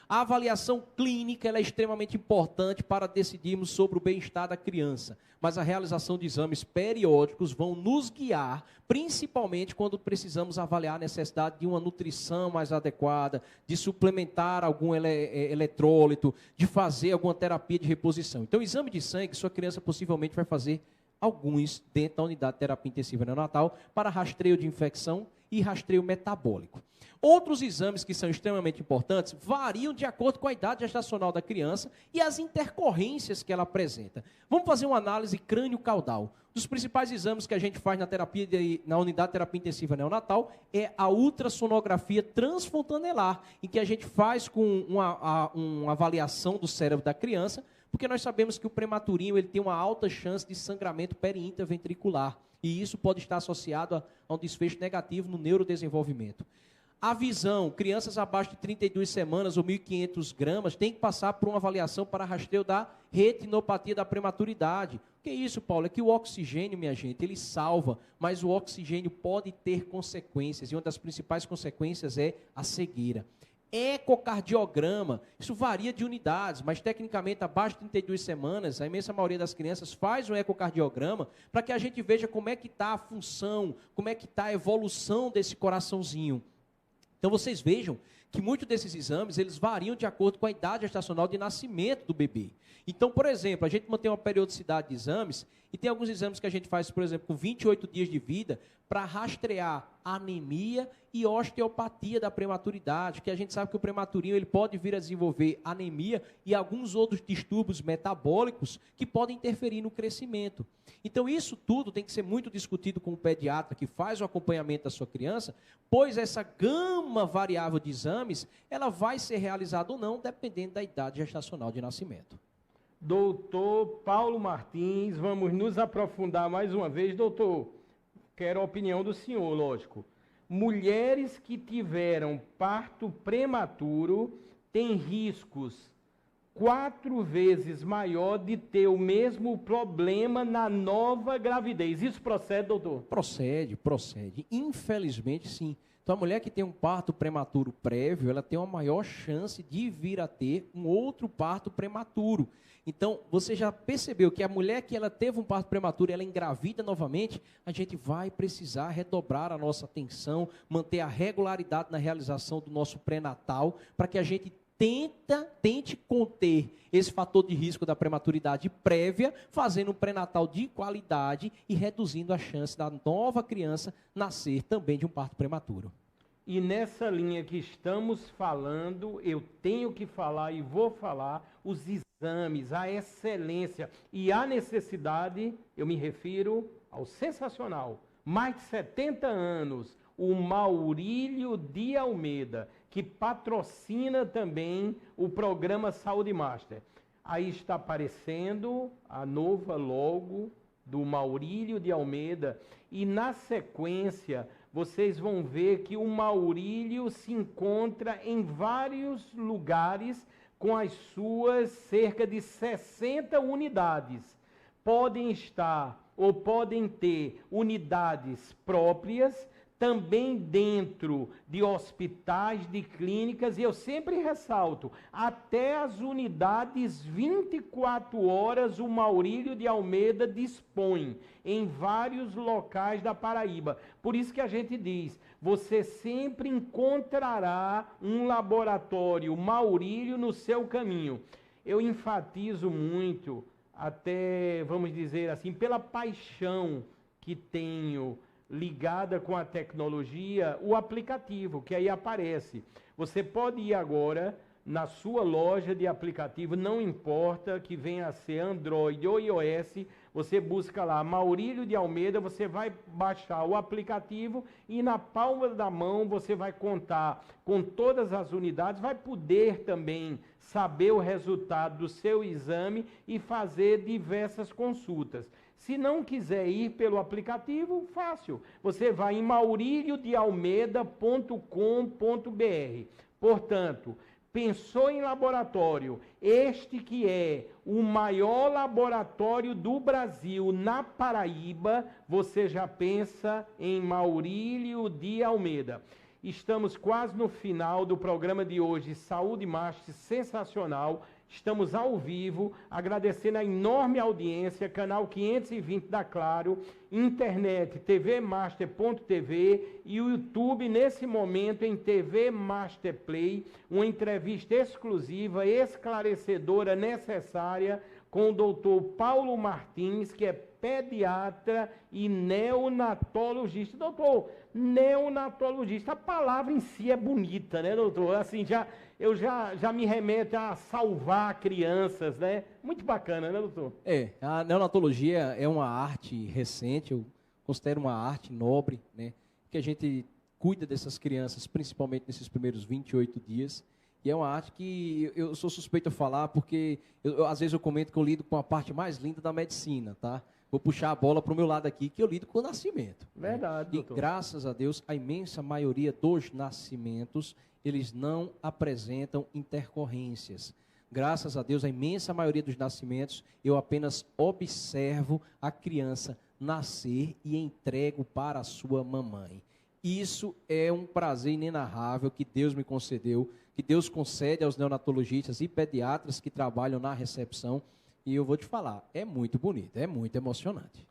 A avaliação clínica ela é extremamente importante para decidirmos sobre o bem-estar da criança, mas a realização de exames periódicos vão nos guiar, principalmente quando precisamos avaliar a necessidade de uma nutrição mais adequada, de suplementar algum eletrólito, de fazer alguma terapia de reposição. Então, o exame de sangue, sua criança possivelmente vai fazer alguns dentro da unidade de terapia intensiva neonatal para rastreio de infecção e rastreio metabólico. Outros exames que são extremamente importantes variam de acordo com a idade gestacional da criança e as intercorrências que ela apresenta. Vamos fazer uma análise crânio-caudal. Dos principais exames que a gente faz na unidade de terapia intensiva neonatal é a ultrassonografia transfontanelar, em que a gente faz com uma avaliação do cérebro da criança, porque nós sabemos que o prematurinho ele tem uma alta chance de sangramento periintraventricular, e isso pode estar associado a um desfecho negativo no neurodesenvolvimento. A visão, crianças abaixo de 32 semanas ou 1.500 gramas, tem que passar por uma avaliação para rastreio da retinopatia da prematuridade. O que é isso, Paulo? É que o oxigênio, minha gente, ele salva, mas o oxigênio pode ter consequências, e uma das principais consequências é a cegueira. Ecocardiograma, isso varia de unidades, mas tecnicamente abaixo de 32 semanas, a imensa maioria das crianças faz um ecocardiograma para que a gente veja como é que está a função, como é que está a evolução desse coraçãozinho. Então vocês vejam que muitos desses exames, eles variam de acordo com a idade gestacional de nascimento do bebê. Então, por exemplo, a gente mantém uma periodicidade de exames, e tem alguns exames que a gente faz, por exemplo, com 28 dias de vida, para rastrear anemia e osteopatia da prematuridade, que a gente sabe que o prematurinho ele pode vir a desenvolver anemia e alguns outros distúrbios metabólicos que podem interferir no crescimento. Então, isso tudo tem que ser muito discutido com o pediatra que faz o acompanhamento da sua criança, pois essa gama variável de exames, ela vai ser realizada ou não, dependendo da idade gestacional de nascimento. Doutor Paulo Martins, vamos nos aprofundar mais uma vez. Doutor, quero a opinião do senhor, lógico. Mulheres que tiveram parto prematuro têm riscos 4 vezes maior de ter o mesmo problema na nova gravidez. Isso procede, doutor? Procede. Infelizmente, sim. Então, a mulher que tem um parto prematuro prévio, ela tem uma maior chance de vir a ter um outro parto prematuro. Então, você já percebeu que a mulher que ela teve um parto prematuro, ela engravida novamente, a gente vai precisar redobrar a nossa atenção, manter a regularidade na realização do nosso pré-natal, para que a gente tente conter esse fator de risco da prematuridade prévia, fazendo um pré-natal de qualidade e reduzindo a chance da nova criança nascer também de um parto prematuro. E nessa linha que estamos falando, eu tenho que falar e vou falar os exames, a excelência e a necessidade, eu me refiro ao sensacional, mais de 70 anos, o Maurílio de Almeida, que patrocina também o programa Saúde Master. Aí está aparecendo a nova logo do Maurílio de Almeida e na sequência vocês vão ver que o Maurílio se encontra em vários lugares com as suas cerca de 60 unidades. Podem estar ou podem ter unidades próprias, também dentro de hospitais, de clínicas, e eu sempre ressalto, até as unidades 24 horas o Maurílio de Almeida dispõe em vários locais da Paraíba. Por isso que a gente diz, você sempre encontrará um laboratório Maurílio no seu caminho. Eu enfatizo muito, até, vamos dizer assim, pela paixão que tenho ligada com a tecnologia, o aplicativo, que aí aparece. Você pode ir agora na sua loja de aplicativo, não importa que venha a ser Android ou iOS, você busca lá Maurílio de Almeida, você vai baixar o aplicativo e na palma da mão você vai contar com todas as unidades, vai poder também saber o resultado do seu exame e fazer diversas consultas. Se não quiser ir pelo aplicativo, fácil. Você vai em mauriliodealmeida.com.br. Portanto, pensou em laboratório, este que é o maior laboratório do Brasil na Paraíba, você já pensa em Maurílio de Almeida. Estamos quase no final do programa de hoje, Saúde Master Sensacional. Estamos ao vivo, agradecendo a enorme audiência, canal 520 da Claro, internet tvmaster.tv e o YouTube, nesse momento, em TV Master Play, uma entrevista exclusiva, esclarecedora, necessária, com o doutor Paulo Martins, que é pediatra e neonatologista. Doutor, neonatologista, a palavra em si é bonita, né, doutor? Assim, eu já me remeto a salvar crianças, né? Muito bacana, né, doutor? A neonatologia é uma arte recente, eu considero uma arte nobre, né? Que a gente cuida dessas crianças, principalmente nesses primeiros 28 dias. E é uma arte que eu sou suspeito a falar, porque às vezes eu comento que eu lido com a parte mais linda da medicina, tá? Vou puxar a bola para o meu lado aqui, que eu lido com o nascimento. Verdade, né? doutor. E graças a Deus, a imensa maioria dos nascimentos, eles não apresentam intercorrências. Graças a Deus, a imensa maioria dos nascimentos, eu apenas observo a criança nascer e entrego para a sua mamãe. Isso é um prazer inenarrável que Deus me concedeu, que Deus concede aos neonatologistas e pediatras que trabalham na recepção. E eu vou te falar, é muito bonito, é muito emocionante.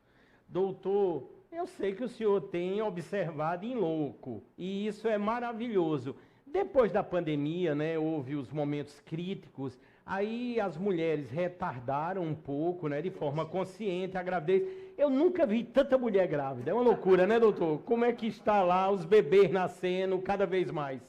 Doutor, eu sei que o senhor tem observado em louco, e isso é maravilhoso. Depois da pandemia, né, houve os momentos críticos, aí as mulheres retardaram um pouco, né, de forma consciente a gravidez. Eu nunca vi tanta mulher grávida, é uma loucura, né, doutor? Como é que está lá os bebês nascendo cada vez mais?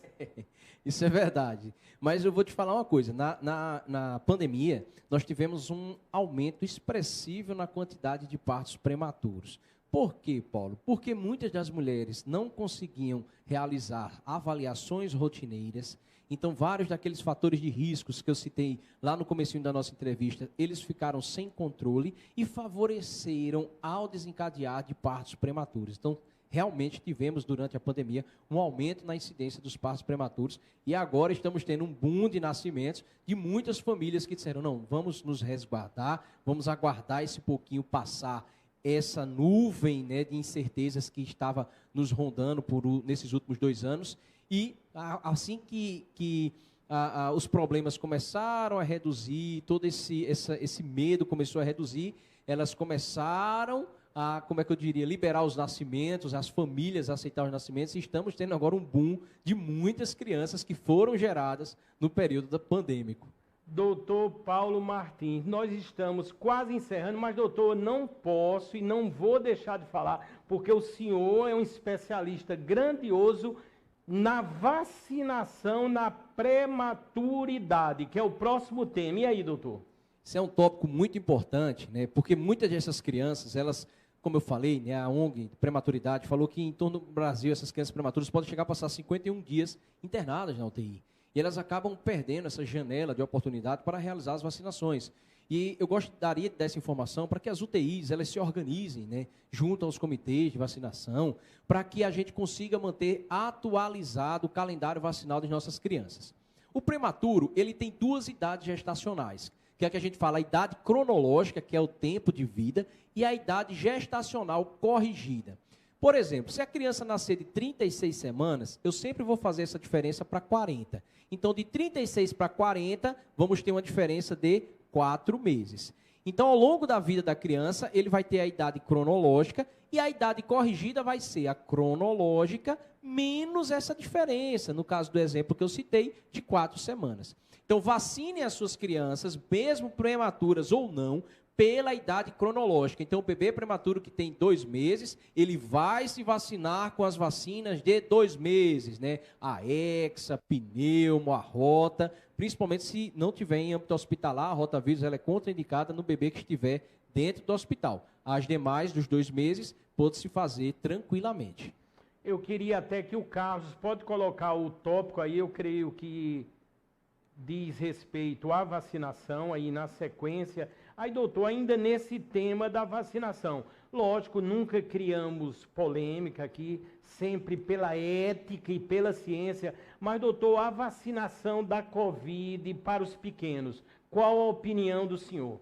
Isso é verdade. Mas eu vou te falar uma coisa, na pandemia, nós tivemos um aumento expressivo na quantidade de partos prematuros. Por quê, Paulo? Porque muitas das mulheres não conseguiam realizar avaliações rotineiras, então vários daqueles fatores de riscos que eu citei lá no comecinho da nossa entrevista, eles ficaram sem controle e favoreceram ao desencadear de partos prematuros. Então, realmente tivemos durante a pandemia um aumento na incidência dos partos prematuros e agora estamos tendo um boom de nascimentos de muitas famílias que disseram, não, vamos nos resguardar, vamos aguardar esse pouquinho passar essa nuvem, né, de incertezas que estava nos rondando nesses últimos 2 anos e assim que os problemas começaram a reduzir, todo esse medo começou a reduzir, elas começaram a, como é que eu diria, liberar os nascimentos, as famílias aceitar os nascimentos, e estamos tendo agora um boom de muitas crianças que foram geradas no período pandêmico. Doutor Paulo Martins, nós estamos quase encerrando, mas doutor, não posso e não vou deixar de falar, porque o senhor é um especialista grandioso na vacinação na prematuridade, que é o próximo tema. E aí, doutor? Isso é um tópico muito importante, né? Porque muitas dessas crianças, elas, como eu falei, né, a ONG de Prematuridade falou que em torno do Brasil essas crianças prematuras podem chegar a passar 51 dias internadas na UTI. E elas acabam perdendo essa janela de oportunidade para realizar as vacinações. E eu gostaria dessa informação para que as UTIs elas se organizem, né, junto aos comitês de vacinação, para que a gente consiga manter atualizado o calendário vacinal das nossas crianças. O prematuro, ele tem 2 idades gestacionais, que é a que a gente fala a idade cronológica, que é o tempo de vida, e a idade gestacional corrigida. Por exemplo, se a criança nascer de 36 semanas, eu sempre vou fazer essa diferença para 40. Então, de 36 para 40, vamos ter uma diferença de 4 meses. Então, ao longo da vida da criança, ele vai ter a idade cronológica e a idade corrigida vai ser a cronológica menos essa diferença, no caso do exemplo que eu citei, de 4 semanas. Então, vacine as suas crianças, mesmo prematuras ou não, pela idade cronológica. Então, o bebê prematuro que tem 2 meses, ele vai se vacinar com as vacinas de 2 meses, né? A hexa, pneumo, a rota, principalmente se não tiver em âmbito hospitalar, a rotavírus ela é contraindicada no bebê que estiver dentro do hospital. As demais, dos 2 meses, pode-se fazer tranquilamente. Eu queria até que o Carlos pode colocar o tópico aí, eu creio que diz respeito à vacinação, aí na sequência. Aí, doutor, ainda nesse tema da vacinação, lógico, nunca criamos polêmica aqui, sempre pela ética e pela ciência, mas, doutor, a vacinação da Covid para os pequenos, qual a opinião do senhor?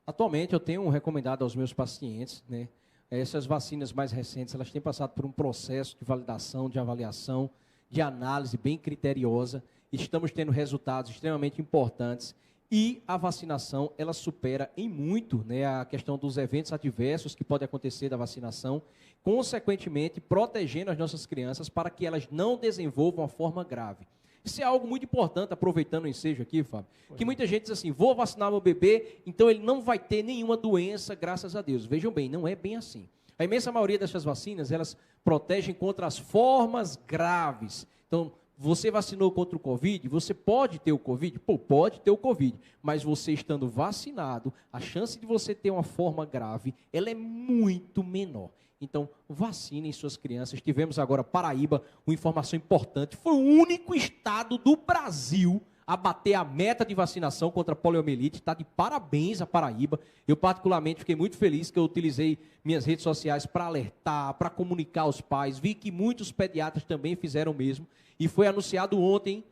Atualmente, eu tenho recomendado aos meus pacientes, né, essas vacinas mais recentes, elas têm passado por um processo de validação, de avaliação, de análise bem criteriosa. Estamos tendo resultados extremamente importantes e a vacinação, ela supera em muito, né, a questão dos eventos adversos que podem acontecer da vacinação, consequentemente protegendo as nossas crianças para que elas não desenvolvam a forma grave. Isso é algo muito importante, aproveitando o ensejo aqui, Fábio, que muita gente diz assim, vou vacinar meu bebê, então ele não vai ter nenhuma doença, graças a Deus. Vejam bem, não é bem assim. A imensa maioria dessas vacinas, elas protegem contra as formas graves. Então, Você vacinou contra o Covid? Você pode ter o Covid? Pode ter o Covid. Mas você estando vacinado, a chance de você ter uma forma grave, ela é muito menor. Então, vacinem suas crianças. Tivemos agora Paraíba, uma informação importante. Foi o único estado do Brasil a bater a meta de vacinação contra a poliomielite. Está de parabéns a Paraíba. Eu, particularmente, fiquei muito feliz que eu utilizei minhas redes sociais para alertar, para comunicar aos pais. Vi que muitos pediatras também fizeram o mesmo. E foi anunciado ontem,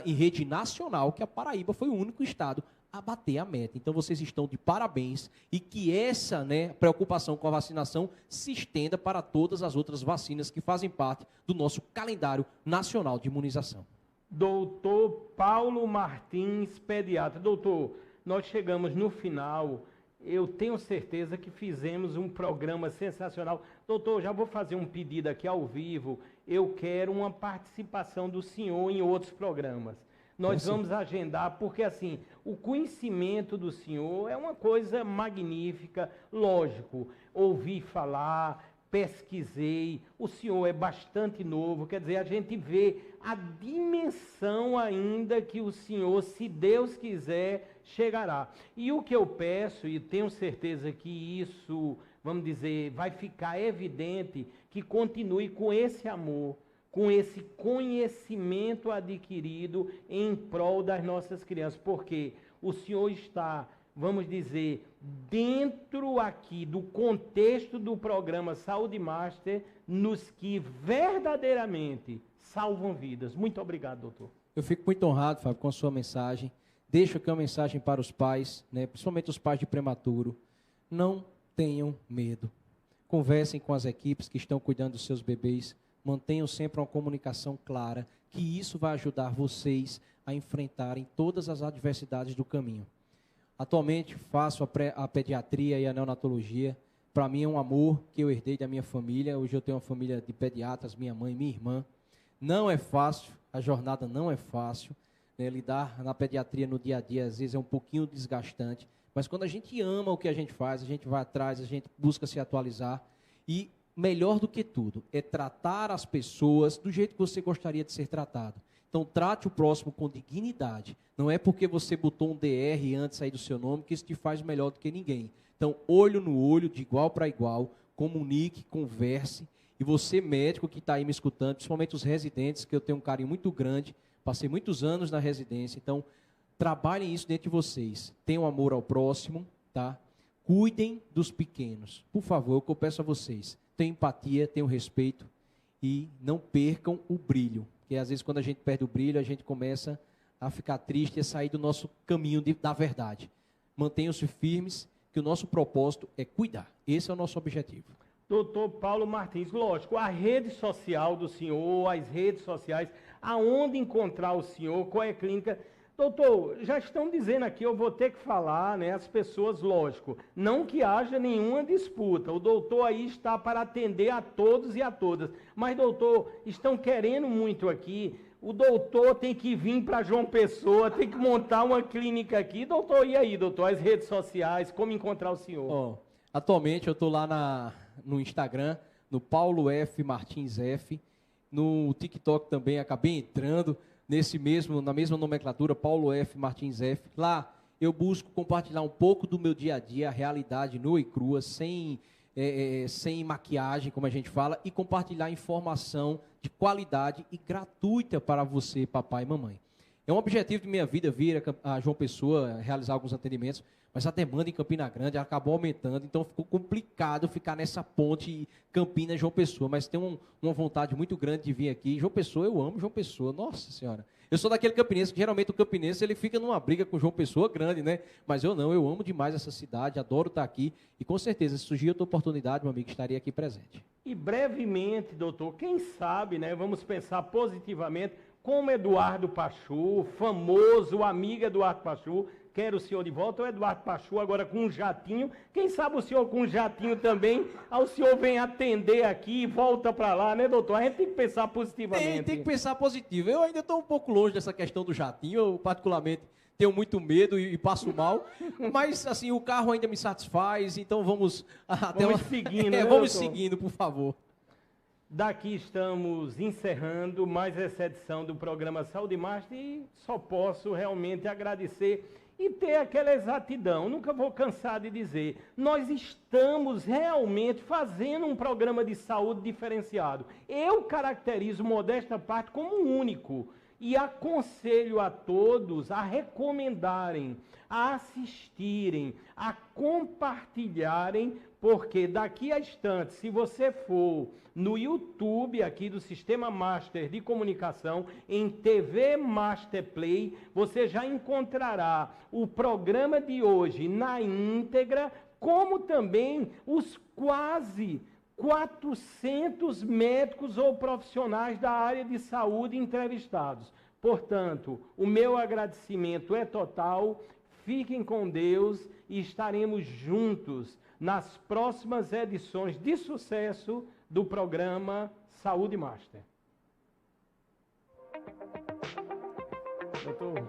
em rede nacional, que a Paraíba foi o único estado a bater a meta. Então, vocês estão de parabéns e que essa preocupação com a vacinação se estenda para todas as outras vacinas que fazem parte do nosso calendário nacional de imunização. Doutor Paulo Martins, pediatra. Doutor, nós chegamos no final. Eu tenho certeza que fizemos um programa sensacional. Doutor, já vou fazer um pedido aqui ao vivo. Eu quero uma participação do senhor em outros programas. Nós vamos agendar, porque assim, o conhecimento do senhor é uma coisa magnífica, lógico. Ouvi falar, pesquisei, o senhor é bastante novo, quer dizer, a gente vê a dimensão ainda que o senhor, se Deus quiser, chegará. E o que eu peço, e tenho certeza que isso, vamos dizer, vai ficar evidente, que continue com esse amor, com esse conhecimento adquirido em prol das nossas crianças, porque o senhor está, vamos dizer, dentro aqui do contexto do programa Saúde Master, nos que verdadeiramente salvam vidas. Muito obrigado, doutor. Eu fico muito honrado, Fábio, com a sua mensagem. Deixo aqui uma mensagem para os pais, principalmente os pais de prematuro. Não tenham medo. Conversem com as equipes que estão cuidando dos seus bebês. Mantenham sempre uma comunicação clara, que isso vai ajudar vocês a enfrentarem todas as adversidades do caminho. Atualmente faço a pediatria e a neonatologia. Para mim é um amor que eu herdei da minha família. Hoje eu tenho uma família de pediatras, minha mãe, minha irmã. Não é fácil, a jornada não é fácil. Lidar na pediatria no dia a dia, às vezes, é um pouquinho desgastante. Mas quando a gente ama o que a gente faz, a gente vai atrás, a gente busca se atualizar. E melhor do que tudo, é tratar as pessoas do jeito que você gostaria de ser tratado. Então, trate o próximo com dignidade. Não é porque você botou um DR antes aí do seu nome que isso te faz melhor do que ninguém. Então, olho no olho, de igual para igual, comunique, converse. E você, médico que está aí me escutando, principalmente os residentes, que eu tenho um carinho muito grande, passei muitos anos na residência, então, trabalhem isso dentro de vocês. Tenham amor ao próximo, tá? Cuidem dos pequenos. Por favor, o que eu peço a vocês. Tenham empatia, tenham respeito e não percam o brilho. Porque às vezes quando a gente perde o brilho, a gente começa a ficar triste e a sair do nosso caminho da verdade. Mantenham-se firmes, que o nosso propósito é cuidar. Esse é o nosso objetivo. Doutor Paulo Martins, lógico, a rede social do senhor, as redes sociais, aonde encontrar o senhor, qual é a clínica... Doutor, já estão dizendo aqui, eu vou ter que falar, as pessoas, lógico, não que haja nenhuma disputa, o doutor aí está para atender a todos e a todas, mas doutor, estão querendo muito aqui, o doutor tem que vir para João Pessoa, tem que montar uma clínica aqui, doutor, e aí, doutor, as redes sociais, como encontrar o senhor? Atualmente eu estou lá no Instagram, no Paulo F. Martins F, no TikTok também, acabei entrando, na mesma nomenclatura, Paulo F. Martins F. Lá eu busco compartilhar um pouco do meu dia a dia, a realidade nua e crua, sem maquiagem, como a gente fala, e compartilhar informação de qualidade e gratuita para você, papai e mamãe. É um objetivo de minha vida vir a João Pessoa, realizar alguns atendimentos, mas a demanda em Campina Grande acabou aumentando, então ficou complicado ficar nessa ponte Campinas-João Pessoa, mas tenho uma vontade muito grande de vir aqui. João Pessoa, eu amo João Pessoa, nossa senhora. Eu sou daquele campinense, que geralmente o campinense ele fica numa briga com João Pessoa grande, né? Mas eu não, eu amo demais essa cidade, adoro estar aqui, e com certeza, se surgir outra oportunidade, meu amigo, estaria aqui presente. E brevemente, doutor, quem sabe, vamos pensar positivamente, como Eduardo Pachu, famoso amigo Eduardo Pachu, quer o senhor de volta, o Eduardo Pachu agora com um jatinho, quem sabe o senhor com um jatinho também, o senhor vem atender aqui e volta para lá, né, doutor? A gente tem que pensar positivamente. Tem que pensar positivo. Eu ainda estou um pouco longe dessa questão do jatinho, eu particularmente tenho muito medo e passo mal, mas assim, o carro ainda me satisfaz, então vamos... Vamos seguindo, né, vamos seguindo, por favor. Daqui estamos encerrando mais essa edição do programa Saúde Master e só posso realmente agradecer e ter aquela exatidão. Nunca vou cansar de dizer, nós estamos realmente fazendo um programa de saúde diferenciado. Eu caracterizo, modesta parte, como único e aconselho a todos a recomendarem, a assistirem, a compartilharem, porque daqui a instantes, se você for no YouTube aqui do Sistema Master de Comunicação, em TV Master Play, você já encontrará o programa de hoje na íntegra, como também os quase 400 médicos ou profissionais da área de saúde entrevistados. Portanto, o meu agradecimento é total. Fiquem com Deus e estaremos juntos nas próximas edições de sucesso do programa Saúde Master. Doutor.